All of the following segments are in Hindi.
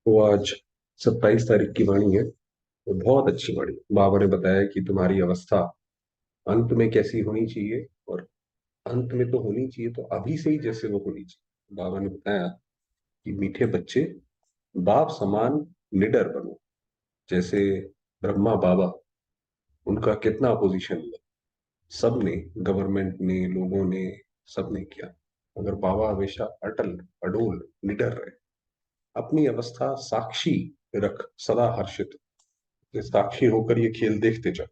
वो आज 27 तारीख की वाणी है। वो बहुत अच्छी वाणी। बाबा ने बताया कि तुम्हारी अवस्था अंत में कैसी होनी चाहिए, और अंत में तो होनी चाहिए तो अभी से ही जैसे वो होनी चाहिए। बाबा ने बताया कि मीठे बच्चे, बाप समान निडर बनो। जैसे ब्रह्मा बाबा, उनका कितना अपोजिशन हुआ, सबने, गवर्नमेंट ने, लोगों ने, सबने किया, मगर बाबा हमेशा अटल, अडोल, निडर रहे। अपनी अवस्था साक्षी रख, सदा हर्षित। ये साक्षी होकर ये खेल देखते जाओ।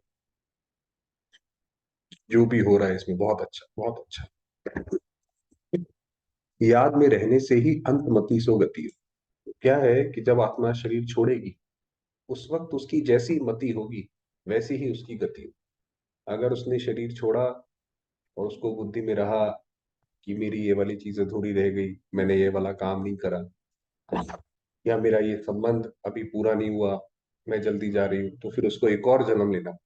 जो भी हो रहा है इसमें बहुत अच्छा, बहुत अच्छा। याद में रहने से ही अंत मति सो गति है। क्या है कि जब आत्मा शरीर छोड़ेगी, उस वक्त उसकी जैसी मति होगी वैसी ही उसकी गति होगी। अगर उसने शरीर छोड़ा और उसको बुद्धि में रहा कि मेरी ये वाली चीज अधूरी रह गई, मैंने ये वाला काम नहीं करा, या मेरा ये संबंध अभी पूरा नहीं हुआ, मैं जल्दी जा रही हूँ, तो फिर उसको एक और जन्म लेना।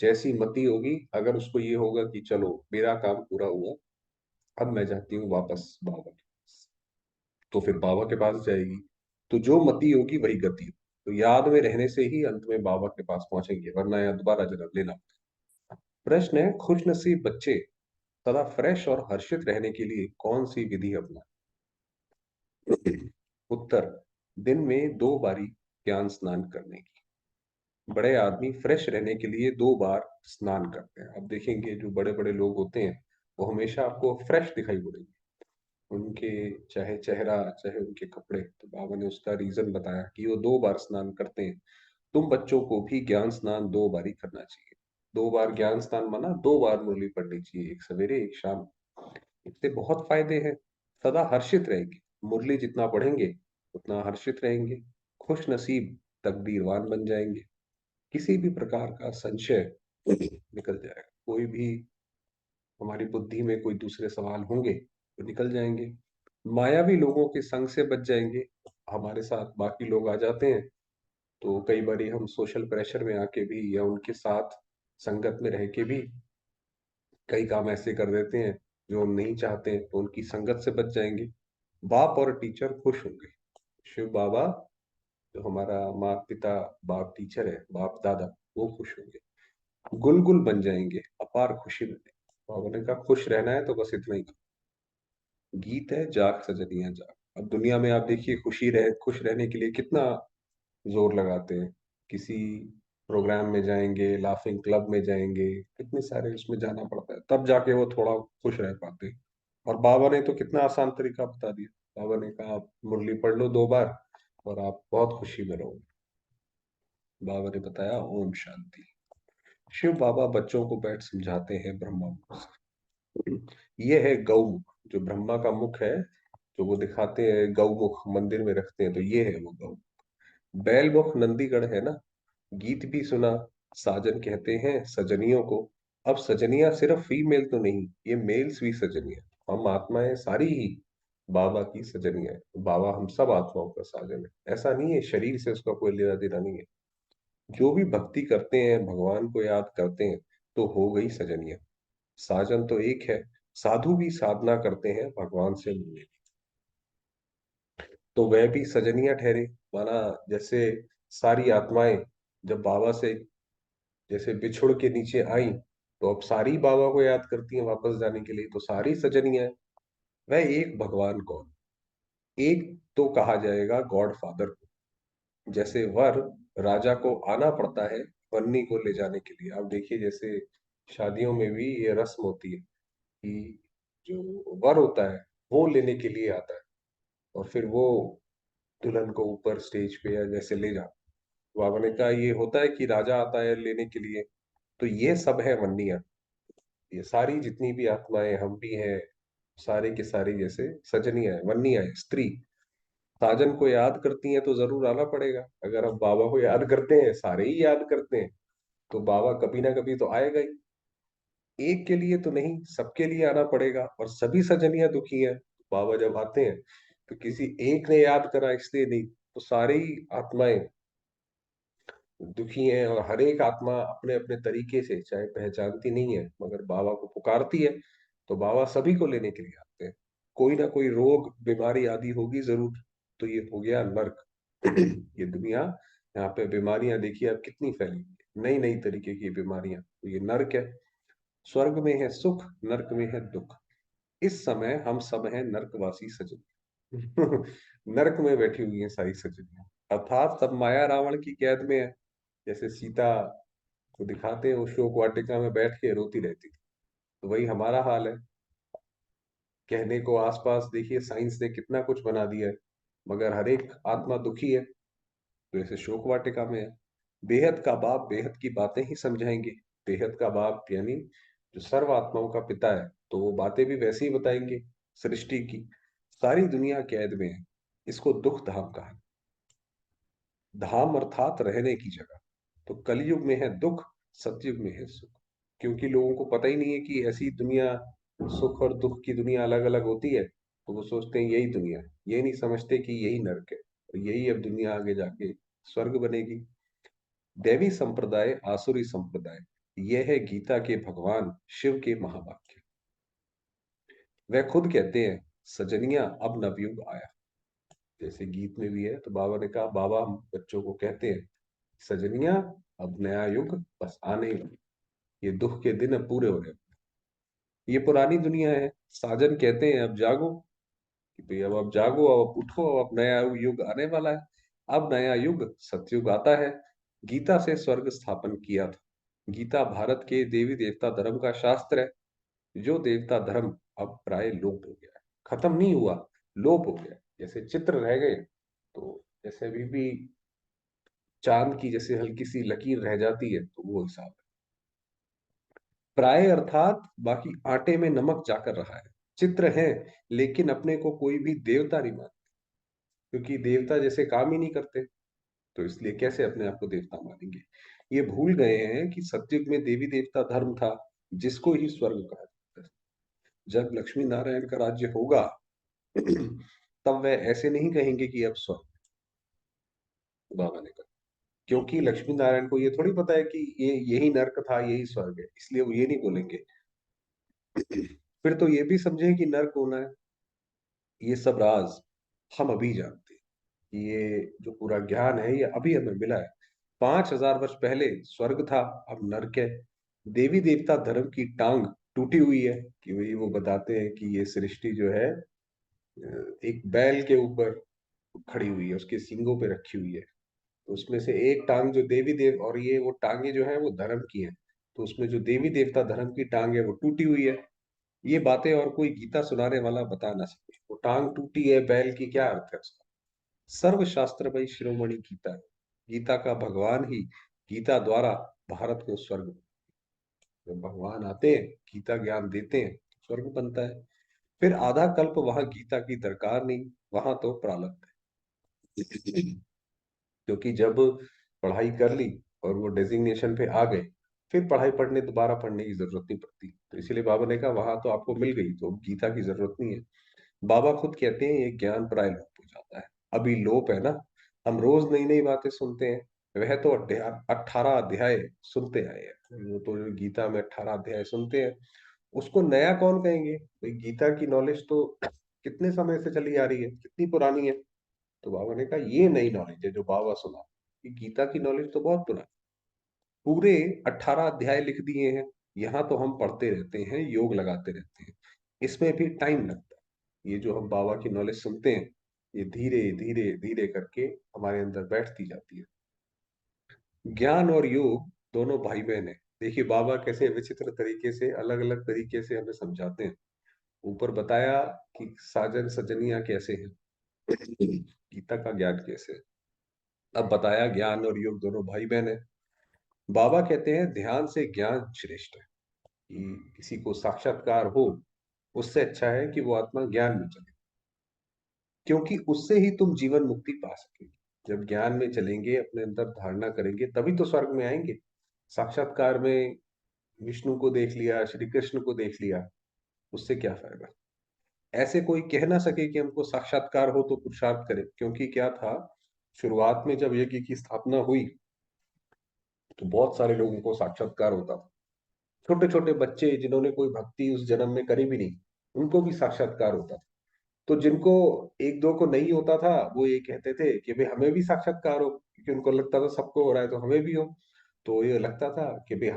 जैसी मति होगी, अगर उसको ये होगा कि चलो मेरा काम पूरा हुआ, अब मैं जाती हूँ वापस बाबा के पास, तो फिर बाबा के पास जाएगी। तो जो मति होगी वही गति होगी। तो याद में रहने से ही अंत में बाबा के पास पहुंचेंगे, वरना यहाँ दोबारा जन्म लेना। प्रश्न है, खुश नसीब बच्चे सदा फ्रेश और हर्षित रहने के लिए कौन सी विधि अपना? उत्तर, दिन में 2 बारी ज्ञान स्नान करने की। बड़े आदमी फ्रेश रहने के लिए 2 बार स्नान करते हैं। अब देखेंगे जो बड़े बड़े लोग होते हैं, वो हमेशा आपको फ्रेश दिखाई पड़ेंगे। उनके चाहे चेहरा, चाहे उनके कपड़े। तो बाबा ने उसका रीजन बताया कि वो 2 बार स्नान करते हैं। तुम बच्चों को भी ज्ञान स्नान 2 बार ही करना चाहिए। 2 बार ज्ञान स्नान माना 2 बार मुरली पढ़नी चाहिए, एक सवेरे एक शाम। इससे बहुत फायदे हैं। सदा हर्षित रहेंगे, मुरली जितना पढ़ेंगे उतना हर्षित रहेंगे। खुश नसीब तकदीरवान बन जाएंगे। किसी भी प्रकार का संशय निकल जाएगा। कोई भी हमारी बुद्धि में कोई दूसरे सवाल होंगे तो निकल जाएंगे। मायावी लोगों के संग से बच जाएंगे। हमारे साथ बाकी लोग आ जाते हैं, तो कई बार हम सोशल प्रेशर में आके भी या उनके साथ संगत में रह के भी कई काम ऐसे कर देते हैं जो हम नहीं चाहते हैं, तो उनकी संगत से बच जाएंगे। बाप और टीचर खुश होंगे। शिव बाबा, जो हमारा माता पिता, बाप टीचर है, बाप दादा, वो खुश होंगे। गुलगुल बन जाएंगे, अपार खुशी मिलेगी। बाबा ने कहा खुश रहना है तो बस इतना ही करो। गीत है, जाग सजनिया जाग। अब दुनिया में आप देखिए, खुश रहने के लिए कितना जोर लगाते हैं। किसी प्रोग्राम में जाएंगे, लाफिंग क्लब में जाएंगे, कितने सारे उसमें जाना पड़ता है, तब जाके वो थोड़ा खुश रह पाते हैं। और बाबा ने तो कितना आसान तरीका बता दिया। बाबा ने कहा आप मुरली पढ़ लो 2 बार और आप बहुत खुशी में रहोगे। बाबा ने बताया ओम शांति। शिव बाबा बच्चों को बैठ समझाते हैं ब्रह्मा मुख से। ये है गौमुख, जो ब्रह्मा का मुख है, जो वो दिखाते हैं गौमुख मंदिर में रखते हैं, तो ये है वो गौ। बैलमुख नंदीगढ़ है ना। गीत भी सुना, साजन कहते हैं सजनियों को। अब सजनिया सिर्फ फीमेल तो नहीं, ये मेल्स भी सजनिया। हम आत्माएं सारी ही बाबा की सजनिया है। बाबा हम सब आत्माओं का साजन है। ऐसा नहीं है शरीर से उसका कोई लेना देना नहीं है। जो भी भक्ति करते हैं, भगवान को याद करते हैं, तो हो गई सजनिया। साजन तो एक है। साधु भी साधना करते हैं भगवान से मिलने की, तो वह भी सजनिया ठहरे। माना जैसे सारी आत्माएं जब बाबा से जैसे बिछुड़ के नीचे आई, तो अब सारी बाबा को याद करती हैं वापस जाने के लिए, तो सारी सजनिया है। वह एक भगवान कौन? एक तो कहा जाएगा गॉड फादर को। जैसे वर, राजा को आना पड़ता है बन्नी को ले जाने के लिए। आप देखिए जैसे शादियों में भी ये रस्म होती है कि जो वर होता है वो लेने के लिए आता है, और फिर वो दुल्हन को ऊपर स्टेज पे या जैसे ले जा। बाबा ने कहा ये होता है कि राजा आता है लेने के लिए। तो ये सब है वन्नियां। ये सारी जितनी भी आत्माएं, हम भी हैं, सारे के सारे जैसे सजनियां हैं, वन्नियां हैं, स्त्री। साजन को याद करती हैं तो जरूर आना पड़ेगा। अगर हम बाबा को याद करते हैं, सारे ही याद करते हैं, तो बाबा कभी ना कभी तो आएगा ही। एक के लिए तो नहीं, सबके लिए आना पड़ेगा, और सभी सजनियां दुखी हैं। बाबा जब आते हैं तो किसी एक ने याद करा इसलिए नहीं, तो सारी आत्माएं दुखी हैं। और हर एक आत्मा अपने अपने तरीके से, चाहे पहचानती नहीं है मगर बाबा को पुकारती है, तो बाबा सभी को लेने के लिए आते हैं। कोई ना कोई रोग बीमारी आदि होगी जरूर। तो ये हो गया नर्क। ये दुनिया, यहाँ पे बीमारियां देखिए अब कितनी फैली, नई नई तरीके की बीमारियां, तो ये नर्क है। स्वर्ग में है सुख, नर्क में है दुख। इस समय हम सब हैं नर्कवासी सजन। नरक में बैठी हुई हैं सारी सजनियां, अर्थात सब माया रावण की कैद में है। जैसे सीता को दिखाते हैं वो शोक वाटिका में बैठ के रोती रहती थी, तो वही हमारा हाल है। कहने को आसपास देखिए साइंस ने कितना कुछ बना दिया है, मगर हर एक आत्मा दुखी है, तो ऐसे शोक वाटिका में है। बेहद का बाप बेहद की बातें ही समझाएंगे। बेहद का बाप यानी जो सर्व आत्माओं का पिता है, तो वो बातें भी वैसे ही बताएंगे। सृष्टि की सारी दुनिया कैद में है, इसको दुख धाम कहा। धाम अर्थात रहने की जगह। तो कलयुग में है दुख, सतयुग में है सुख। क्योंकि लोगों को पता ही नहीं है कि ऐसी दुनिया, सुख और दुख की दुनिया अलग अलग होती है, तो वो सोचते हैं यही दुनिया है। ये नहीं समझते कि यही नरक है, और यही अब दुनिया आगे जाके स्वर्ग बनेगी। दैवी संप्रदाय, आसुरी संप्रदाय, यह है गीता के भगवान शिव के महावाक्य। वह खुद कहते हैं, सजनिया अब नवयुग आया। जैसे गीत में भी है, तो बाबा ने कहा, बाबा हम बच्चों को कहते हैं, सजनिया अब नया युग बस आने ही वाला। ये दुख के दिन अब पूरे हो रहे हैं। ये पुरानी दुनिया है, साजन कहते हैं अब जागो, कि भाई अब जागो, अब उठो, अब नया युग आने वाला है। अब नया युग सतयुग आता है। गीता से स्वर्ग स्थापन किया था। गीता भारत के देवी देवता धर्म का शास्त्र है। जो देवता धर्म अब प्राय लोप हो गया है, खत्म नहीं हुआ, लोप हो गया। जैसे चित्र रह गए, तो जैसे अभी भी चांद की जैसे हल्की सी लकीर रह जाती है, तो वो हिसाब है। प्राय अर्थात बाकी आटे में नमक जाकर रहा है। चित्र है, लेकिन अपने को कोई भी देवता नहीं मानता, क्योंकि देवता जैसे काम ही नहीं करते, तो इसलिए कैसे अपने आप को देवता मानेंगे। ये भूल गए हैं कि सतयुग में देवी देवता धर्म था, जिसको ही स्वर्ग कहा जाता है। जब लक्ष्मी नारायण का राज्य होगा, तब वह ऐसे नहीं कहेंगे कि अब स्वर्ग, बाबा ने कहा। क्योंकि लक्ष्मी नारायण को ये थोड़ी पता है कि ये यही नर्क था यही स्वर्ग है, इसलिए वो ये नहीं बोलेंगे। फिर तो ये भी समझे कि नर्क होना है। ये सब राज हम अभी जानते हैं, कि ये जो पूरा ज्ञान है ये अभी हमें मिला है। 5,000 वर्ष पहले स्वर्ग था, अब नर्क है। देवी देवता धर्म की टांग टूटी हुई है, कि वही वो बताते हैं कि ये सृष्टि जो है एक बैल के ऊपर खड़ी हुई है, उसके सींगों पे रखी हुई है। तो उसमें से एक टांग जो देवी देव, और ये वो टांगे जो है वो धर्म की है, तो उसमें जो देवी देवता धर्म की टांग है वो टूटी हुई है। ये बातें और कोई गीता सुनाने वाला बता ना सके। वो टांग टूटी है बैल की, क्या अर्थ है उसका। सर्व शास्त्र भाई शिरोमणि गीता है। गीता का भगवान ही गीता द्वारा भारत को स्वर्ग, जब भगवान आते हैं गीता ज्ञान देते हैं, स्वर्ग बनता है। फिर आधा कल्प वहां गीता की दरकार नहीं, वहां तो प्रारब्ध है। क्योंकि जब पढ़ाई कर ली और वो डेजिग्नेशन पे आ गए, फिर पढ़ाई पढ़ने दोबारा पढ़ने की जरूरत नहीं पड़ती। तो इसीलिए बाबा ने कहा वहां तो आपको मिल गई, तो गीता की जरूरत नहीं है। बाबा खुद कहते हैं ये ज्ञान प्राय लोप हो जाता है। अभी लोप है ना, हम रोज नई नई बातें सुनते हैं। वह तो 18 अध्याय सुनते आए हैं, वो तो जो गीता में 18 अध्याय सुनते हैं, उसको नया कौन कहेंगे भाई। गीता की नॉलेज तो कितने समय से चली आ रही है, कितनी पुरानी है। तो बाबा ने कहा ये नई नॉलेज है जो बाबा सुना, कि गीता की नॉलेज तो बहुत पुरानी, पूरे 18 अध्याय लिख दिए हैं। यहाँ तो हम पढ़ते रहते हैं, योग लगाते रहते हैं, इसमें भी टाइम लगता है। ये जो हम बाबा की नॉलेज सुनते हैं, ये धीरे धीरे धीरे करके हमारे अंदर बैठती जाती है। ज्ञान और योग दोनों भाई बहन है। देखिए बाबा कैसे विचित्र तरीके से, अलग अलग तरीके से हमें समझाते हैं। ऊपर बताया कि साजन सजनिया कैसे हैं, गीता का ज्ञान कैसे है। अब बताया ज्ञान और योग दोनों भाई बहन है। बाबा कहते हैं ध्यान से ज्ञान श्रेष्ठ है, कि किसी को साक्षात्कार हो, उससे अच्छा है कि वो आत्मा ज्ञान में चले, क्योंकि उससे ही तुम जीवन मुक्ति पा सकेंगे। जब ज्ञान में चलेंगे, अपने अंदर धारणा करेंगे, तभी तो स्वर्ग में आएंगे। साक्षात्कार में विष्णु को देख लिया, श्री कृष्ण को देख लिया, उससे क्या फायदा। ऐसे कोई कह ना सके कि हमको साक्षात्कार हो तो पुरुषार्थ करे, क्योंकि क्या था, शुरुआत में जब यज्ञ की स्थापना हुई, तो बहुत सारे लोगों को साक्षात्कार होता था। छोटे छोटे बच्चे जिन्होंने कोई भक्ति उस जन्म में करी भी नहीं, उनको भी साक्षात्कार होता था। तो जिनको एक दो को नहीं होता था, वो ये कहते थे कि भाई हमें भी साक्षात्कार हो, क्योंकि उनको लगता था सबको हो रहा है तो हमें भी हो। तो ये लगता था कि भाई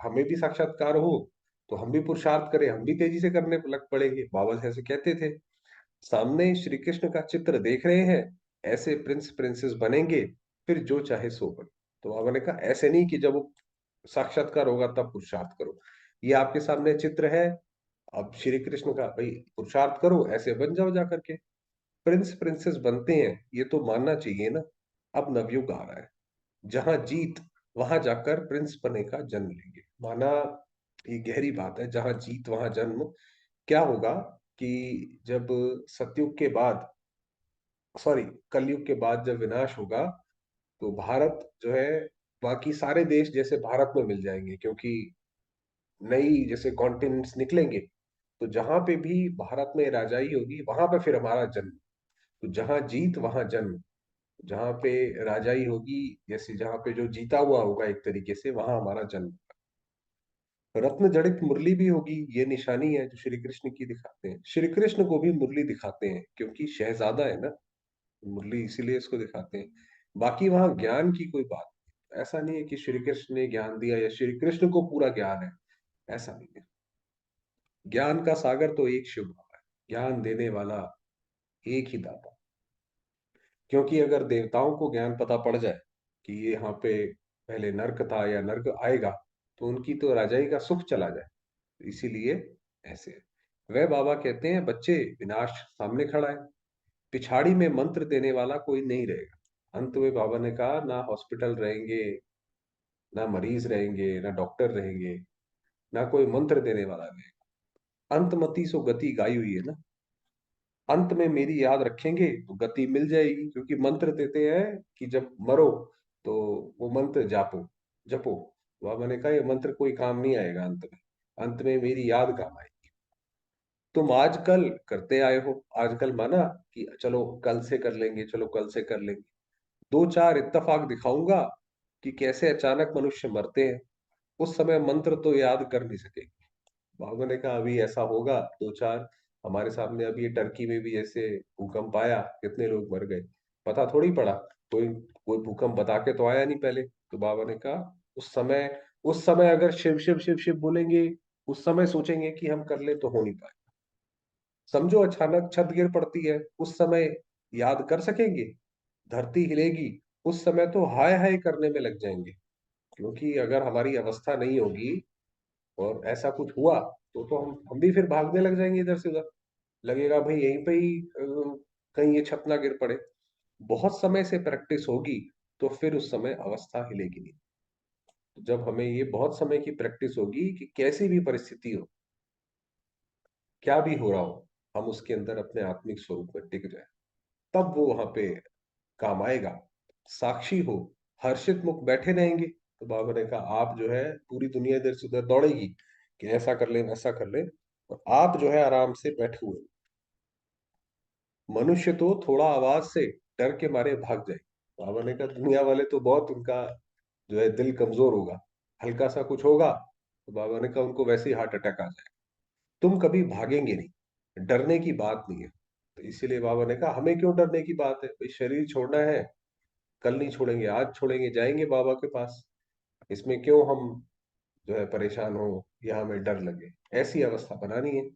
हमें भी साक्षात्कार हो, तो हम भी पुरुषार्थ करें, हम भी तेजी से करने लग पड़ेंगे। बाबा ऐसे कहते थे। सामने श्री कृष्ण का चित्र देख रहे हैं, ऐसे प्रिंस प्रिंसेस बनेंगे, फिर जो चाहे सो बनो। तो बाबा ने कहा ऐसे नहीं कि जब वो साक्षात्कार होगा तब पुरुषार्थ करो। ये आपके सामने चित्र है, अब श्री कृष्ण का भाई पुरुषार्थ करो, ऐसे बन जाओ जा करके। प्रिंस प्रिंसेस बनते हैं, ये तो मानना चाहिए ना। अब नवयुग आ रहा है, जहां जीत वहां जाकर प्रिंस बने का जन्म लेंगे। माना, ये गहरी बात है, जहां जीत वहां जन्म। क्या होगा कि जब सतयुग के बाद, सॉरी, कलयुग के बाद जब विनाश होगा, तो भारत जो है बाकी सारे देश जैसे भारत में मिल जाएंगे, क्योंकि नई जैसे कॉन्टिनेंट्स निकलेंगे। तो जहां पे भी भारत में राजाई होगी, वहां पे फिर हमारा जन्म। तो जहां जीत वहां जन्म, जहां पे राजाई होगी, जैसे जहां पे जो जीता हुआ होगा एक तरीके से, वहां हमारा जन्म। रत्न जड़ित मुरली भी होगी, ये निशानी है जो श्री कृष्ण की दिखाते हैं। श्री कृष्ण को भी मुरली दिखाते हैं, क्योंकि शहजादा है ना, मुरली इसीलिए इसको दिखाते हैं। बाकी वहां ज्ञान की कोई बात नहीं। ऐसा नहीं है कि श्री कृष्ण ने ज्ञान दिया या श्री कृष्ण को पूरा ज्ञान है, ऐसा नहीं है। ज्ञान का सागर तो एक शिव बाबा है, ज्ञान देने वाला एक ही दाता। क्योंकि अगर देवताओं को ज्ञान पता पड़ जाए कि ये यहाँ पे पहले नर्क था या नर्क आएगा, तो उनकी तो राजाई का सुख चला जाए। इसीलिए ऐसे है। वह बाबा कहते हैं बच्चे, विनाश सामने खड़ा है, पिछाड़ी में मंत्र देने वाला कोई नहीं रहेगा। अंत में बाबा ने कहा, ना हॉस्पिटल रहेंगे, ना मरीज रहेंगे, ना डॉक्टर रहेंगे, ना कोई मंत्र देने वाला रहेगा। अंतमति सो गति गाई हुई है ना। अंत में मेरी याद रखेंगे तो गति मिल जाएगी, क्योंकि मंत्र देते हैं कि जब मरो तो वो मंत्र जापो, जपो। बाबा ने कहा ये मंत्र कोई काम नहीं आएगा अंत में, अंत में मेरी याद काम आएगी। तुम आजकल करते आए हो, आजकल माना कि चलो कल से कर लेंगे, चलो कल से कर लेंगे। दो चार इत्तेफाक दिखाऊंगा कि कैसे अचानक मनुष्य मरते हैं, उस समय मंत्र तो याद कर नहीं सके। बाबा ने कहा अभी ऐसा होगा दो चार। हमारे सामने अभी ये टर्की में भी ऐसे भूकंप आया, कितने लोग मर गए, पता थोड़ी पड़ा। कोई कोई भूकंप बता के तो आया नहीं पहले। तो बाबा ने कहा उस समय अगर शिव शिव शिव शिव बोलेंगे, उस समय सोचेंगे कि हम कर ले, तो हो नहीं पाए। समझो अचानक छत गिर पड़ती है, उस समय याद कर सकेंगे? धरती हिलेगी, उस समय तो हाय हाय करने में लग जाएंगे। क्योंकि अगर हमारी अवस्था नहीं होगी और ऐसा कुछ हुआ, तो हम भी फिर भागने लग जाएंगे इधर से उधर। लगेगा भाई यहीं पे ही कहीं ये छत ना गिर पड़े। बहुत समय से प्रैक्टिस होगी, तो फिर उस समय अवस्था हिलेगी नहीं। तो जब हमें ये बहुत समय की प्रैक्टिस होगी कि कैसी भी परिस्थिति हो, क्या भी हो रहा हो, हम उसके अंदर अपने आत्मिक स्वरूप में टिक जाए, तब वो वहां पे काम आएगा। साक्षी हो, हर्षित मुख बैठे रहेंगे, तो बाबा ने कहा आप जो है, पूरी दुनिया इधर से उधर दौड़ेगी कि ऐसा कर ले वैसा कर ले, और आप जो है आराम से बैठे हुए। मनुष्य तो थोड़ा आवाज से डर के मारे भाग जाए। बाबा ने कहा दुनिया वाले तो बहुत, उनका जो है दिल कमजोर होगा, हल्का सा कुछ होगा तो बाबा ने कहा उनको वैसे ही हार्ट अटैक आ जाए। तुम कभी भागेंगे नहीं, डरने की बात नहीं है। तो इसीलिए बाबा ने कहा हमें क्यों डरने की बात है, भाई शरीर छोड़ना है, कल नहीं छोड़ेंगे, आज छोड़ेंगे, जाएंगे बाबा के पास। इसमें क्यों हम जो है परेशान हो या हमें डर लगे, ऐसी अवस्था बनानी है।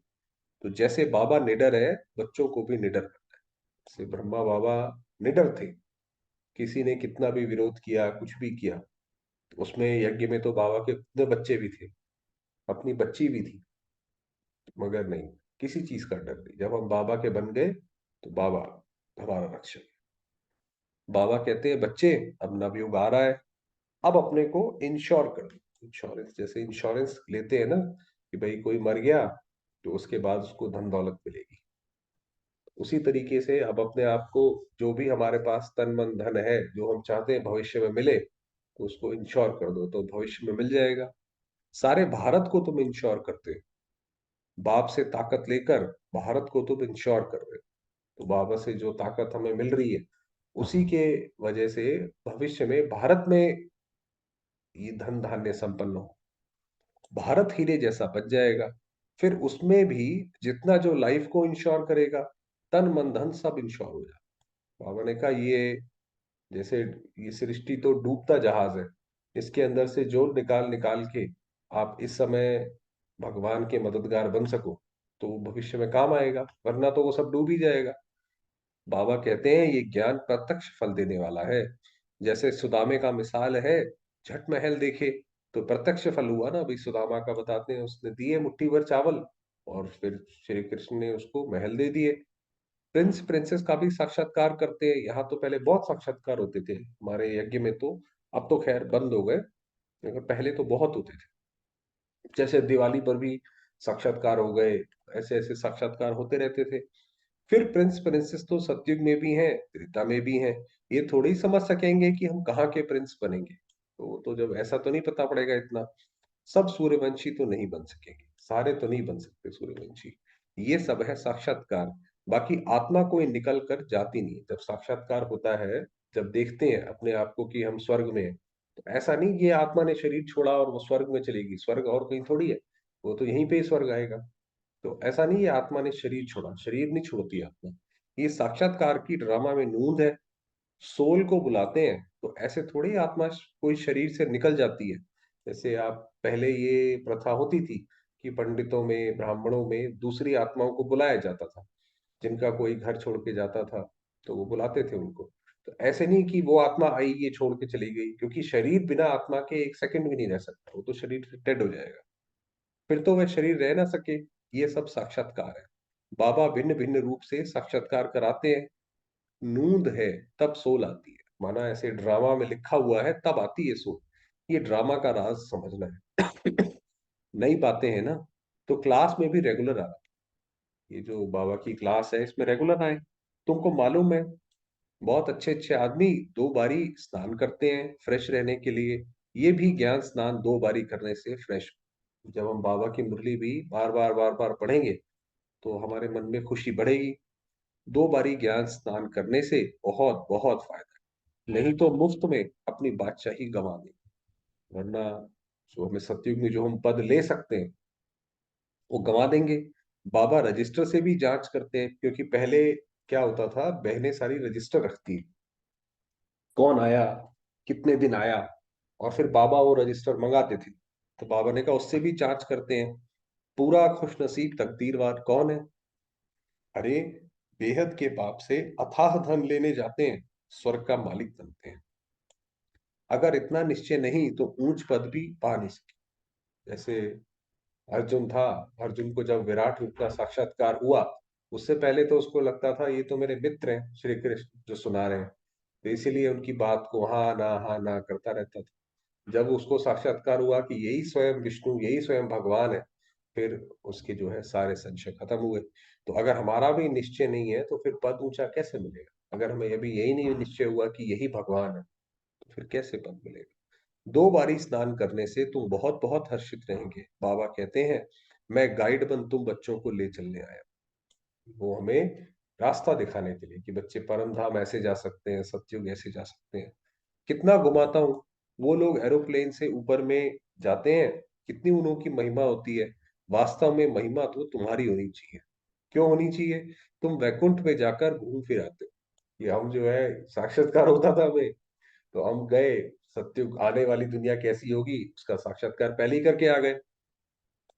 तो जैसे बाबा निडर है, बच्चों को भी निडर करना है। जैसे ब्रह्मा बाबा निडर थे, किसी ने कितना भी विरोध किया, कुछ भी किया, उसमें यज्ञ में तो बाबा के अपने बच्चे भी थे, अपनी बच्ची भी थी, मगर नहीं, किसी चीज का डर नहीं। जब हम बाबा के बन गए, तो बाबा हमारा रक्षक है। बाबा कहते हैं बच्चे, अब नवयुग आ रहा है, अब अपने को इंश्योर कर दो। इंश्योरेंस, जैसे इंश्योरेंस लेते हैं ना, कि भाई कोई मर गया तो उसके बाद उसको धन दौलत मिलेगी, उसी तरीके से अब अपने आप को, जो भी हमारे पास तन मन धन है, जो हम चाहते हैं भविष्य में मिले, तो उसको इंश्योर कर दो, तो भविष्य में मिल जाएगा। सारे भारत को तुम इंश्योर करते हो, बाप से ताकत लेकर भारत को तुम इंश्योर कर रहे हो। तो बाबा से जो ताकत हमें मिल रही है, उसी के वजह से भविष्य में भारत में ये धन धान्य संपन्न हो, भारत हीरे जैसा बच जाएगा। फिर उसमें भी जितना जो लाइफ को इंश्योर करेगा, तन मन धन सब इंश्योर हो जाए। बाबा ने कहा ये जैसे ये सृष्टि तो डूबता जहाज है, इसके अंदर से जो निकाल निकाल के आप इस समय भगवान के मददगार बन सको तो वो भविष्य में काम आएगा, वरना तो वो सब डूब ही जाएगा। बाबा कहते हैं ये ज्ञान प्रत्यक्ष फल देने वाला है। जैसे सुदामे का मिसाल है, झट महल देखे तो प्रत्यक्ष फल हुआ ना। अभी सुदामा का बताते हैं, उसने दिए मुट्ठी भर चावल और फिर श्री कृष्ण ने उसको महल दे दिए। प्रिंस प्रिंसेस का भी साक्षात्कार करते हैं। यहाँ तो पहले बहुत साक्षात्कार होते थे हमारे यज्ञ में, तो अब तो खैर बंद हो गए, मगर पहले तो बहुत होते थे। जैसे दिवाली पर भी साक्षात्कार हो गए, ऐसे ऐसे साक्षात्कार होते रहते थे। फिर प्रिंस प्रिंसेस तो सतयुग में भी हैं, त्रेता में भी हैं। ये थोड़ी समझ सकेंगे कि हम कहाँ के प्रिंस बनेंगे, तो जब ऐसा तो नहीं पता पड़ेगा इतना। सब सूर्यवंशी तो नहीं बन सकेंगे, सारे तो नहीं बन सकते सूर्यवंशी। ये सब है साक्षात्कार। बाकी आत्मा कोई निकल कर जाती नहीं। जब साक्षात्कार होता है, जब देखते हैं अपने आप को कि हम स्वर्ग में हैं, तो ऐसा नहीं ये आत्मा ने शरीर छोड़ा और वो स्वर्ग में चलेगी। स्वर्ग और कहीं थोड़ी है, वो तो यहीं पे ही स्वर्ग आएगा। तो ऐसा नहीं है आत्मा ने शरीर छोड़ा, शरीर नहीं छोड़ती आत्मा। ये साक्षात्कार की ड्रामा में नूंद है। सोल को बुलाते हैं, तो ऐसे थोड़ी आत्मा कोई शरीर से निकल जाती है। जैसे आप पहले ये प्रथा होती थी कि पंडितों में ब्राह्मणों में दूसरी आत्माओं को बुलाया जाता था। जिनका कोई घर छोड़ के जाता था तो वो बुलाते थे उनको। तो ऐसे नहीं कि वो आत्मा आई ये छोड़ के चली गई, क्योंकि शरीर बिना आत्मा के एक सेकंड भी नहीं रह सकता, वो तो शरीर से डेड हो जाएगा। फिर तो वह शरीर रह ना सके। ये सब साक्षात्कार है। बाबा भिन्न भिन्न रूप से साक्षात्कार कराते हैं। नूंद है तब सोल आती है, माना ऐसे ड्रामा में लिखा हुआ है तब आती है सोल। ये ड्रामा का राज समझना है। नई बातें हैं ना, तो क्लास में भी रेगुलर आना। ये जो बाबा की क्लास है इसमें रेगुलर आए। तुमको मालूम है बहुत अच्छे अच्छे आदमी 2 बारी स्नान करते हैं फ्रेश रहने के लिए। ये भी ज्ञान स्नान 2 बारी करने से फ्रेश। जब हम बाबा की मुरली भी बार बार पढ़ेंगे तो हमारे मन में खुशी बढ़ेगी। 2 बारी ज्ञान स्नान करने से बहुत बहुत फायदा है। नहीं तो मुफ्त में अपनी बादशाही गंवा देंगे, वरना जो हमें सतयुग में जो हम पद ले सकते हैं वो गंवा देंगे। बाबा रजिस्टर से भी जांच करते हैं, क्योंकि पहले क्या होता था, बहनें सारी रजिस्टर रखती, कौन आया, कितने दिन आया, और फिर बाबा वो रजिस्टर मंगाते थे। तो बाबा ने कहा उससे भी जांच करते हैं। पूरा खुशनसीब तकदीरवार कौन है? अरे बेहद के बाप से अथाह धन लेने जाते हैं, स्वर्ग का मालिक बनते हैं। अगर इतना निश्चय नहीं तो ऊंच पद भी पा नहीं सके। जैसे अर्जुन था, अर्जुन को जब विराट रूप का साक्षात्कार हुआ, उससे पहले तो उसको लगता था ये तो मेरे मित्र हैं श्री कृष्ण जो सुना रहे हैं, तो इसीलिए उनकी बात को हाँ ना करता रहता था। जब उसको साक्षात्कार हुआ कि यही स्वयं विष्णु, यही स्वयं भगवान है, फिर उसके जो है सारे संशय खत्म हुए। तो अगर हमारा भी निश्चय नहीं है तो फिर पद ऊंचा कैसे मिलेगा? अगर हमें अभी यही नहीं निश्चय हुआ कि यही भगवान है, तो फिर कैसे पद मिलेगा? 2 बारी स्नान करने से तुम बहुत बहुत हर्षित रहेंगे। बाबा कहते हैं मैं गाइड बन तुम बच्चों को ले चलने आया। वो हमें रास्ता दिखाने के लिए कि बच्चे परम धाम ऐसे जा सकते हैं, सतयुग ऐसे जा सकते हैं। कितना घुमाता हूँ। वो लोग एरोप्लेन से ऊपर में जाते हैं, कितनी उनकी महिमा होती है। वास्तव में महिमा तो तुम्हारी होनी चाहिए। क्यों होनी चाहिए? तुम वैकुंठ में जाकर घूम फिर आते हो। ये हम जो है साक्षात्कार होता था हमें, तो हम गए, सत्युग आने वाली दुनिया कैसी होगी उसका साक्षात्कार पहले ही करके आ गए।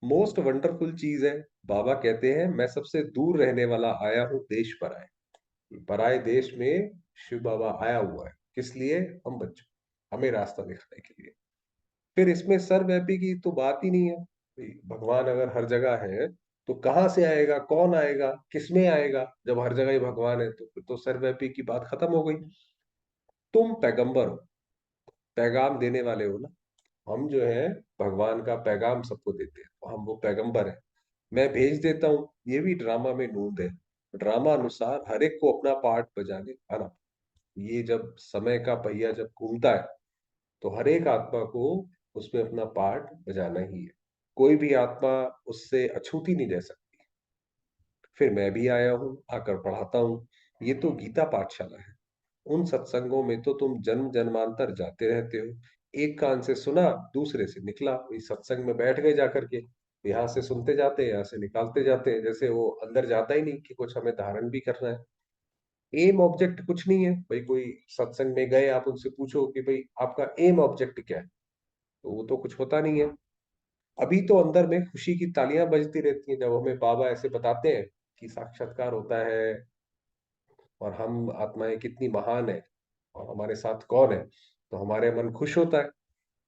मोस्ट वंडरफुल चीज है। बाबा कहते हैं मैं सबसे दूर रहने वाला आया हूँ देश पर आए। पराए देश में शिव बाबा आया हुआ है, किस लिए? हम बच्चों, हमें रास्ता दिखाने के लिए। फिर इसमें सर्वव्यापी की तो बात ही नहीं है भाई। भगवान अगर हर जगह है तो कहाँ से आएगा, कौन आएगा, किसमें आएगा? जब हर जगह ही भगवान है तो फिर तो सर्वव्यापी की बात खत्म हो गई। तुम पैगंबर हो, पैगाम देने वाले हो ना। हम जो है भगवान का पैगाम सबको देते हैं, तो हम वो पैगंबर है। मैं भेज देता हूँ, ये भी ड्रामा में नूंद है। ड्रामा अनुसार हर एक को अपना पार्ट बजाने आना। ये जब समय का पहिया जब घूमता है तो हर एक आत्मा को उसमें अपना पार्ट बजाना ही है। कोई भी आत्मा उससे अछूती नहीं रह सकती। फिर मैं भी आया हूँ, आकर पढ़ाता हूँ। ये तो गीता पाठशाला है। उन सत्संगों में तो तुम जन्म जन्मांतर जाते रहते हो। एक कान से सुना, दूसरे से निकला, वही सत्संग में बैठ गए जाकर के। यहाँ से सुनते जाते हैं, यहाँ से निकालते जाते हैं, जैसे वो अंदर जाता ही नहीं कि कुछ हमें धारण भी करना है। एम ऑब्जेक्ट कुछ नहीं है भाई। कोई सत्संग में गए, आप उनसे पूछो कि भाई आपका एम ऑब्जेक्ट क्या है, तो वो तो कुछ होता नहीं है। अभी तो अंदर में खुशी की तालियां बजती रहती हैं जब हमें बाबा ऐसे बताते हैं कि साक्षात्कार होता है और हम आत्माएं कितनी महान है और हमारे साथ कौन है, तो हमारे मन खुश होता है।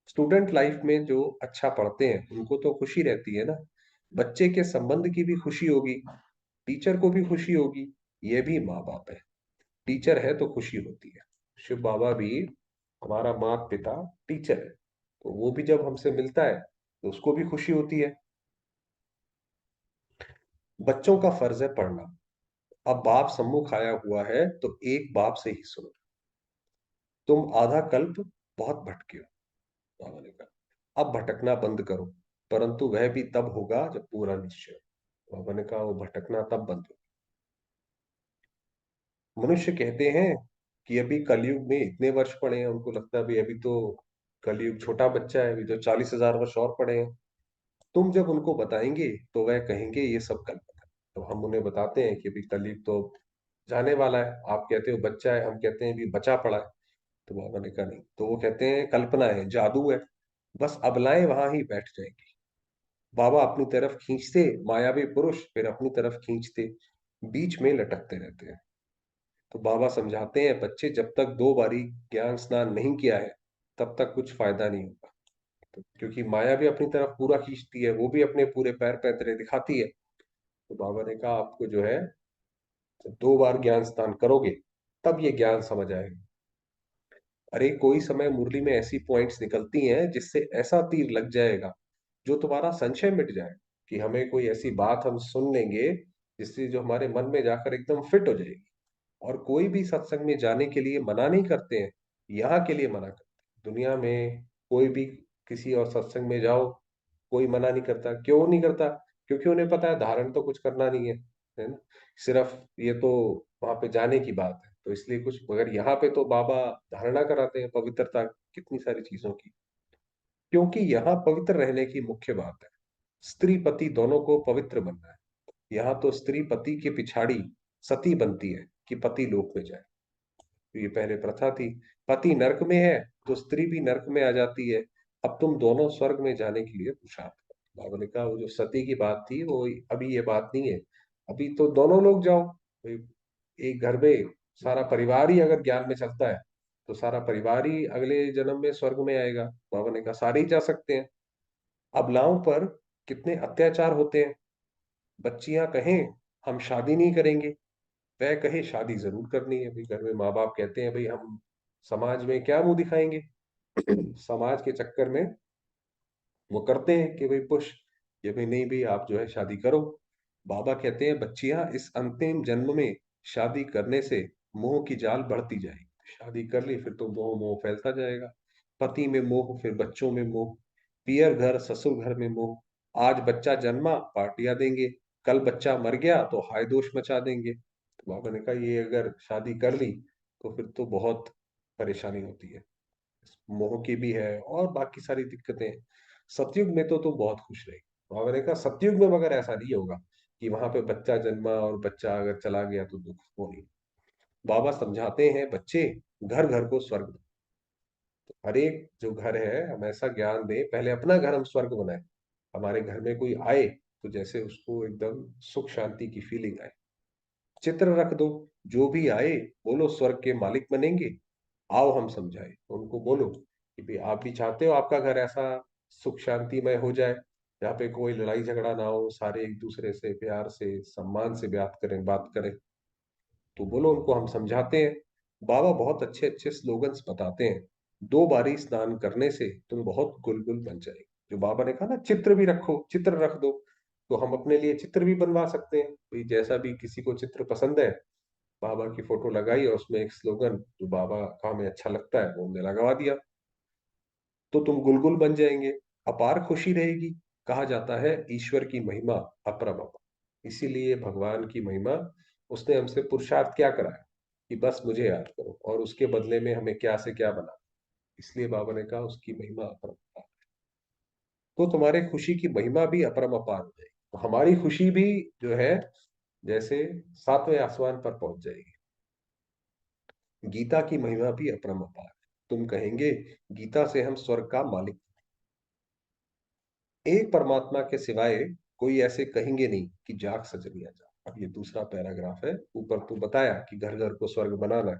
स्टूडेंट लाइफ में जो अच्छा पढ़ते हैं उनको तो खुशी रहती है ना। बच्चे के संबंध की भी खुशी होगी, टीचर को भी खुशी होगी, ये भी माँ बाप है। टीचर है तो खुशी होती है। शिव बाबा भी हमारा माता पिता टीचर है, तो वो भी जब हमसे मिलता है तो उसको भी खुशी होती है। बच्चों का फर्ज है पढ़ना। अब बाप सम्मुख आया हुआ है तो एक बाप से ही सुनो। तुम आधा कल्प बहुत भटके हो, बाबा ने कहा, अब भटकना बंद करो, परंतु वह भी तब होगा जब पूरा निश्चय हो। बाबा ने कहा वो भटकना तब बंद हो। मनुष्य कहते हैं कि अभी कलयुग में इतने वर्ष पड़े हैं, उनको लगता है अभी अभी तो कलयुग छोटा बच्चा है, अभी तो 40,000 वर्ष और पड़े हैं। तुम जब उनको बताएंगे तो वह कहेंगे ये सब कल्पना है। तो हम उन्हें बताते हैं कि अभी कलयुग तो जाने वाला है। आप कहते हो बच्चा है, हम कहते हैं अभी बचा पड़ा है। तो बाबा ने कहा नहीं, तो वो कहते हैं कल्पना है, जादू है, बस अबलाएं वहां ही बैठ जाएंगी। बाबा अपनी तरफ खींचते मायावी पुरुष, फिर अपनी तरफ खींचते, बीच में लटकते रहते हैं। तो बाबा समझाते हैं बच्चे जब तक 2 बारी ज्ञान स्नान नहीं किया है तब तक कुछ फायदा नहीं होगा। तो क्योंकि माया भी अपनी तरफ पूरा खींचती है, वो भी अपने पूरे पैर पैतरे दिखाती है। तो बाबा ने कहा आपको जो है, जब 2 बार ज्ञान स्नान करोगे तब ये ज्ञान समझ आएगा। अरे कोई समय मुरली में ऐसी पॉइंट्स निकलती हैं जिससे ऐसा तीर लग जाएगा जो तुम्हारा संशय मिट जाए, कि हमें कोई ऐसी बात हम सुन लेंगे जिससे जो हमारे मन में जाकर एकदम फिट हो जाएगी। और कोई भी सत्संग में जाने के लिए मना नहीं करते हैं, यहाँ के लिए मना करते हैं। दुनिया में कोई भी किसी और सत्संग में जाओ, कोई मना नहीं करता। क्यों नहीं करता? क्योंकि उन्हें पता है धारण तो कुछ करना नहीं है ना। सिर्फ ये तो वहां पे जाने की बात है, तो इसलिए कुछ, मगर यहाँ पे तो बाबा धारणा कराते हैं पवित्रता कितनी सारी चीजों की। क्योंकि यहाँ पवित्र रहने की मुख्य बात है। स्त्री पति दोनों को पवित्र बनना है। यहाँ तो स्त्री पति के पिछाड़ी सती बनती है कि पति लोक में जाए। तो ये पहले प्रथा थी। पति नरक में है तो स्त्री भी नरक में आ जाती है। अब तुम दोनों स्वर्ग में जाने के लिए पुरुषार्थ करो। बाबा ने कहा वो जो सती की बात थी वो अभी ये बात नहीं है। अभी तो दोनों लोग जाओ भाई। एक घर में सारा परिवार ही अगर ज्ञान में चलता है तो सारा परिवार ही अगले जन्म में स्वर्ग में आएगा। बाबा ने कहा सारे ही जा सकते हैं। अबलाओं पर कितने अत्याचार होते हैं। बच्चियां कहें हम शादी नहीं करेंगे, वह कहे शादी जरूर करनी है। भाई घर में माँ बाप कहते हैं भाई हम समाज में क्या मुंह दिखाएंगे। समाज के चक्कर में वो करते हैं कि भाई पुश, ये भाई नहीं भी आप जो है शादी करो। बाबा कहते हैं बच्चियां इस अंतिम जन्म में शादी करने से मोह की जाल बढ़ती जाएगी। शादी कर ली फिर तो मोह मोह फैलता जाएगा। पति में मोह, फिर बच्चों में मोह, पियर घर ससुर घर में मोह। आज बच्चा जन्मा पार्टियां देंगे, कल बच्चा मर गया तो हाय दोष मचा देंगे। तो बाबा ने कहा ये अगर शादी कर ली तो फिर तो बहुत परेशानी होती है। मोह की भी है और बाकी सारी दिक्कतें। सतयुग में तो तुम बहुत खुश रहे। बाबा ने कहा सतयुग में मगर ऐसा नहीं होगा कि वहां पे बच्चा जन्मा और बच्चा अगर चला गया तो दुख हो नहीं। बाबा समझाते हैं बच्चे घर घर को स्वर्ग बनाओ। हर एक जो घर है हम ऐसा ज्ञान दें, पहले अपना घर हम स्वर्ग बनाए। हमारे घर में कोई आए तो जैसे उसको एकदम सुख शांति की फीलिंग आए। चित्र रख दो, जो भी आए बोलो स्वर्ग के मालिक बनेंगे, आओ हम समझाए। तो उनको बोलो कि भाई आप भी चाहते हो आपका घर ऐसा सुख शांतिमय हो जाए, जहाँ पे कोई लड़ाई झगड़ा ना हो, सारे एक दूसरे से प्यार से सम्मान से बात करें। तो बोलो उनको हम समझाते हैं। बाबा बहुत अच्छे अच्छे स्लोगन्स बताते हैं। 2 बारी स्नान करने से तुम बहुत गुलगुल बन जाएगी। जो बाबा ने कहा ना चित्र भी रखो, चित्र रख दो, तो हम अपने लिए चित्र भी बनवा सकते हैं। भाई जैसा भी किसी को चित्र पसंद है, बाबा की फोटो लगाई और उसमें एक स्लोगन जो बाबा का हमें अच्छा लगता है वो हमने लगवा दिया, तो तुम गुलगुल बन जाएंगे। अपार खुशी रहेगी। कहा जाता है ईश्वर की महिमा अपरम। इसीलिए भगवान की महिमा, उसने हमसे पुरुषार्थ क्या कराया कि बस मुझे याद करो और उसके बदले में हमें क्या से क्या बना। इसलिए बाबा ने कहा उसकी महिमा अपरम। तो तुम्हारे खुशी की महिमा भी अपरंपार हो जाएगी। तो हमारी खुशी भी जो है जैसे सातवें आसमान पर पहुंच जाएगी। गीता की महिमा भी अपरंपार है। तुम कहेंगे गीता से हम स्वर्ग का मालिक, एक परमात्मा के सिवाय कोई ऐसे कहेंगे नहीं कि जाग सजनिया जाग। अब ये दूसरा पैराग्राफ है। ऊपर तो बताया कि घर घर को स्वर्ग बनाना है।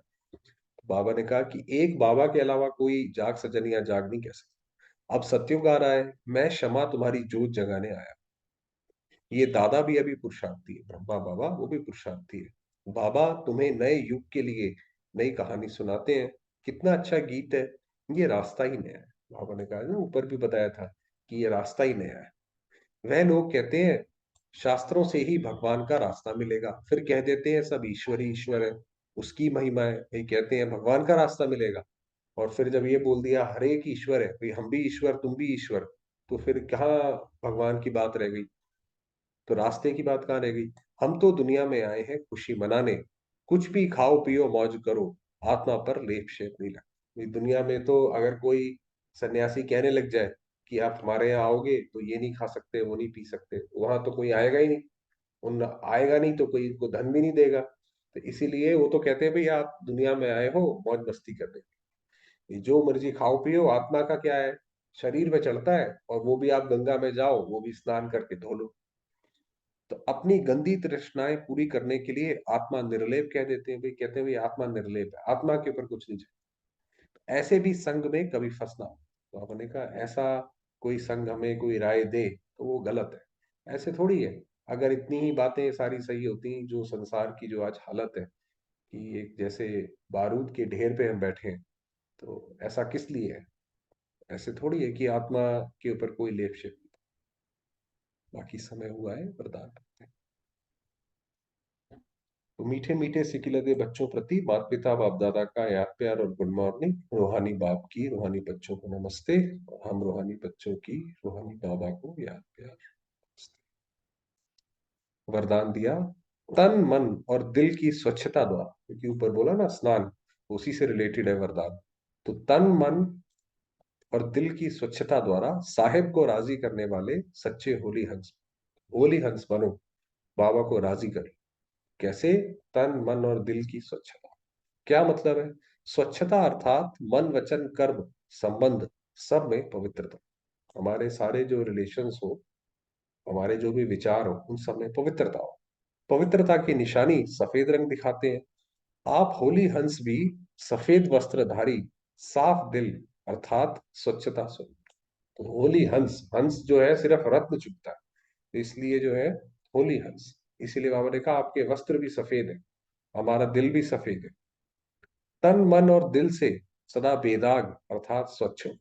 बाबा ने कहा कि एक बाबा के अलावा कोई जाग सजनिया जाग नहीं कह सकता। अब सत्युग आ रहा है, मैं क्षमा तुम्हारी जोत जगाने आया। ये दादा भी अभी पुरुषार्थी है, ब्रह्मा बाबा वो भी पुरुषार्थी है। बाबा तुम्हें नए युग के लिए नई कहानी सुनाते हैं। कितना अच्छा गीत है, ये रास्ता ही नया है। बाबा ने कहा ना, ऊपर भी बताया था कि ये रास्ता ही नया है। वह लोग कहते हैं शास्त्रों से ही भगवान का रास्ता मिलेगा, फिर कह देते हैं सब ईश्वर ही ईश्वर है, उसकी महिमा है, भाई कहते हैं भगवान का रास्ता मिलेगा। और फिर जब ये बोल दिया हर एक ईश्वर है, भाई हम भी ईश्वर तुम भी ईश्वर, तो फिर कहाँ भगवान की बात रह गई? तो रास्ते की बात कहाँ रह गई? हम तो दुनिया में आए हैं खुशी मनाने, कुछ भी खाओ पियो मौज करो, आत्मा पर लेप शेप नहीं लगता। इस दुनिया में तो अगर कोई सन्यासी कहने लग जाए कि आप हमारे यहाँ आओगे तो ये नहीं खा सकते वो नहीं पी सकते, वहां तो कोई आएगा ही नहीं। उन आएगा नहीं तो कोई को धन भी नहीं देगा। तो इसीलिए वो तो कहते हैं भाई आप दुनिया में आए हो मौज मस्ती करने, ये जो मर्जी खाओ पियो, आत्मा का क्या है? शरीर में चढ़ता है, और वो भी आप गंगा में जाओ वो भी स्नान करके धो लो। तो अपनी गंदी तृष्णाएं पूरी करने के लिए आत्मा निर्लेप कह देते हैं, भाई कहते हैं भाई आत्मा निर्लेप है, आत्मा के ऊपर कुछ नहीं चाहिए। ऐसे भी संग में कभी फंसना हो। तो आपने कहा ऐसा कोई संग हमें कोई राय दे तो वो गलत है, ऐसे थोड़ी है। अगर इतनी ही बातें सारी सही होती, जो संसार की जो आज हालत है कि एक जैसे बारूद के ढेर पे हम बैठे हैं, तो ऐसा किस लिए है? ऐसे थोड़ी है कि आत्मा के ऊपर कोई लेप शेप। बाकी समय हुआ है, वरदान। तो मीठे मीठे सिकी लगे बच्चों प्रति माता पिता बाप दादा का याद प्यार और गुड मॉर्निंग। रूहानी बाप की रूहानी बच्चों को नमस्ते, और हम रूहानी बच्चों की रूहानी बाबा को याद प्यार नमस्ते। वरदान दिया, तन मन और दिल की स्वच्छता द्वारा, क्योंकि ऊपर बोला ना स्नान, उसी से रिलेटेड है वरदान। तो तन मन और दिल की स्वच्छता द्वारा साहिब को राजी करने वाले सच्चे होली हंस बनो, बाबा को राजी करो। कैसे? तन मन और दिल की स्वच्छता। क्या मतलब है? स्वच्छता अर्थात मन वचन कर्म संबंध सब में पवित्रता। हमारे सारे जो रिलेशंस हो, हमारे जो भी विचार हो, उन सब में पवित्रता हो। पवित्रता की निशानी सफेद रंग दिखाते हैं। आप होली हंस भी सफेद वस्त्रधारी, साफ दिल अर्थात स्वच्छता स्वरूप। तो होली हंस, हंस जो है सिर्फ रत्न चुभता है, तो इसलिए जो है होली हंस। इसीलिए बाबा ने कहा आपके वस्त्र भी सफेद है, हमारा दिल भी सफेद है। तन मन और दिल से सदा बेदाग अर्थात स्वच्छ हो।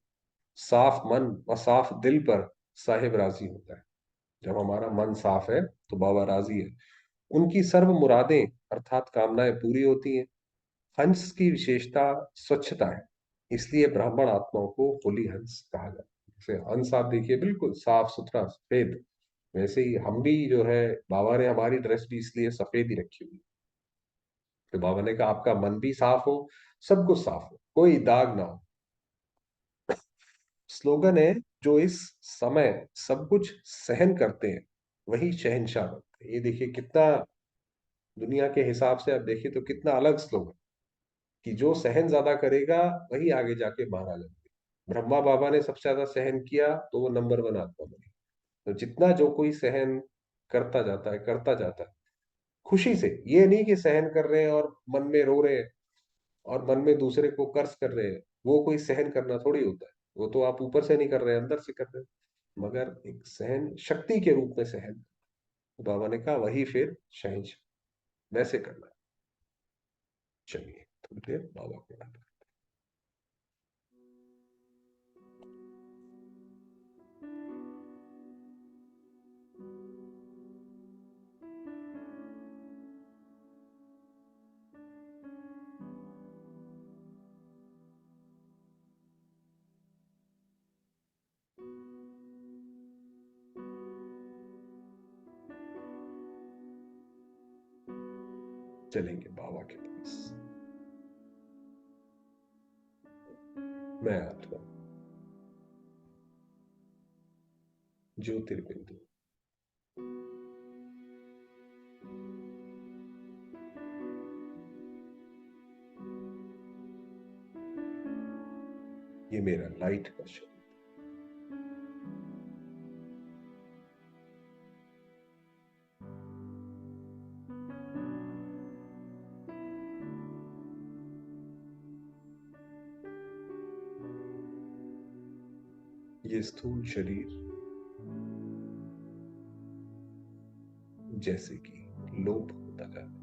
साफ मन और साफ दिल पर साहिब राजी होता है। जब हमारा मन साफ है तो बाबा राजी है। उनकी सर्व मुरादें अर्थात कामनाएं पूरी होती हैं। हंस की विशेषता स्वच्छता है, इसलिए ब्राह्मण आत्माओं को होली हंस कहा जाता है। जैसे हंस आप देखिए बिल्कुल साफ सुथरा सफेद, वैसे ही हम भी जो है, बाबा ने हमारी ड्रेस भी इसलिए सफेद ही रखी हुई है। तो बाबा ने कहा आपका मन भी साफ हो, सब कुछ साफ हो, कोई दाग ना हो। स्लोगन है, जो इस समय सब कुछ सहन करते हैं वही शहंशाह बनते हैं। ये देखिए कितना, दुनिया के हिसाब से आप देखिए तो कितना अलग स्लोगन, कि जो सहन ज्यादा करेगा वही आगे जाके महाराजा बनेगा। ब्रह्मा बाबा ने सबसे ज्यादा सहन किया तो वो नंबर वन आत्मा बने। तो जितना जो कोई सहन करता जाता है खुशी से, ये नहीं कि सहन कर रहे हैं और मन में रो रहे हैं और मन में दूसरे को कर्ज कर रहे हैं, वो कोई सहन करना थोड़ी होता है। वो तो आप ऊपर से नहीं कर रहे हैं, अंदर से कर रहे हैं। मगर एक सहन शक्ति के रूप में सहन, तो बाबा ने कहा वही फिर शहंशाह, वैसे करना है। चलिए थोड़ी देर बाबा को याद करें। चलेंगे बाबा के पास। मैं आता हूँ। ज्योतिर्बिंदु। ये मेरा लाइट का शब्द। ये स्थूल शरीर जैसे कि लोप होता जाता है।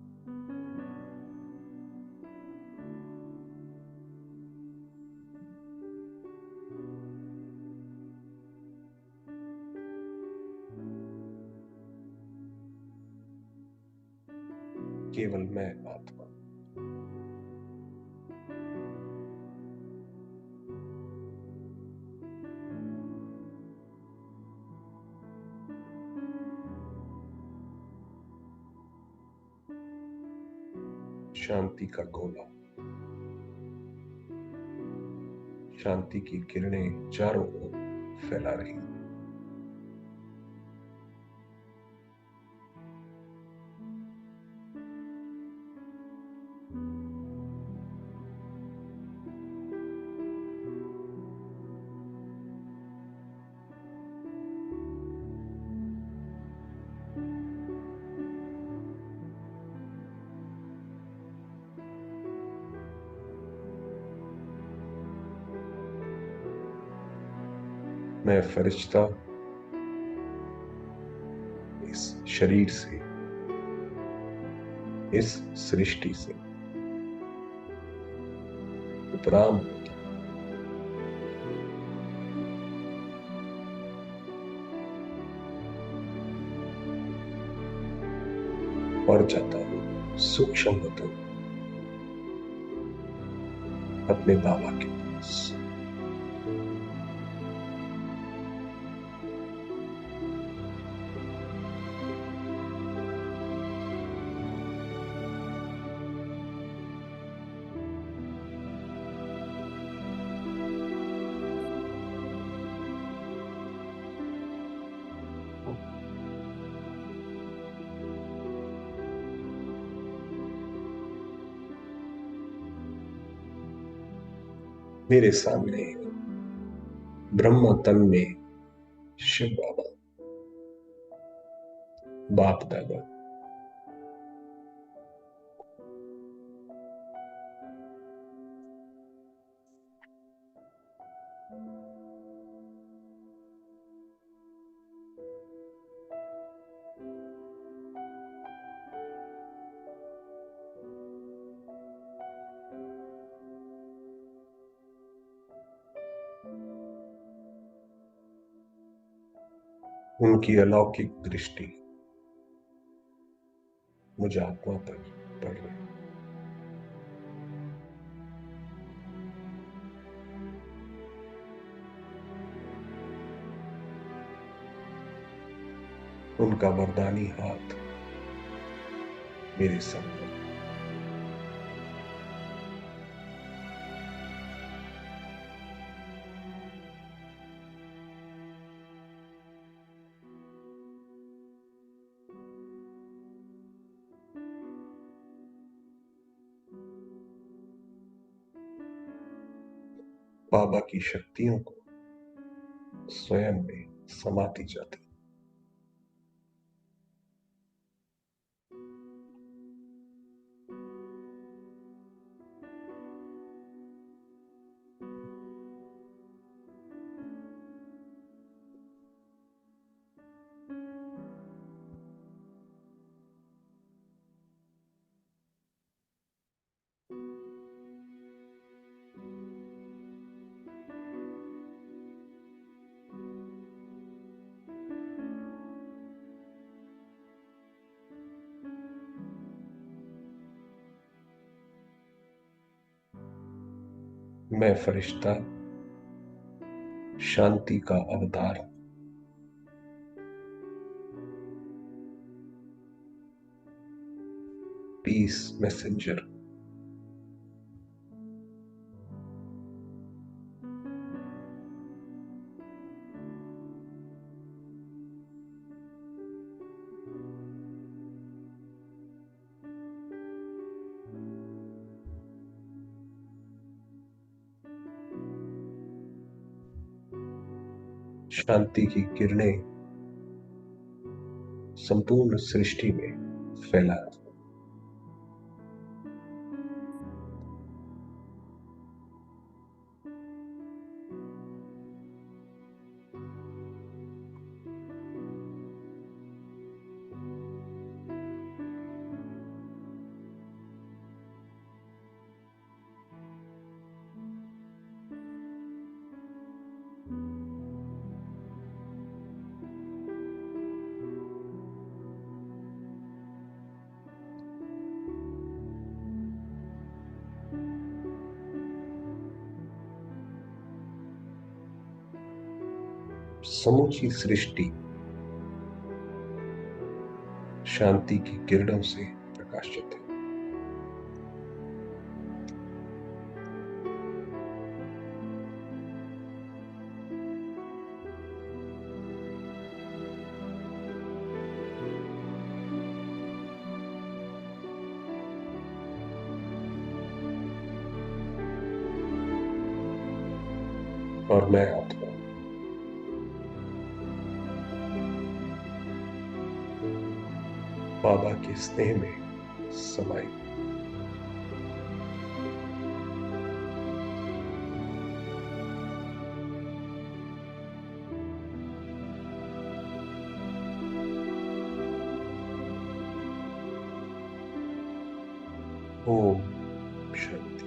केवल मैं आत्मा। शांति का गोला। शांति की किरणें चारों ओर फैला रही। मैं फरिश्ता इस शरीर से, इस सृष्टि से उपराम बढ़ जाता हूं, सूक्ष्म होता हूं अपने बाबा के पास। मेरे सामने ब्रह्म तन में शिव बाबा, बाप दादा, उनकी अलौकिक दृष्टि मुझे आत्मा पर पड़ रही। उनका वरदानी हाथ मेरे सर पर। बाबा की शक्तियों को स्वयं में समाती जाती। मैं फरिश्ता शांति का अवतार, पीस मैसेंजर। शांति की किरणें संपूर्ण सृष्टि में फैला। समूची सृष्टि शांति की किरणों से प्रकाशित है। और मैं आत्मा बाबा के स्नेह में समाई। ओम शांति।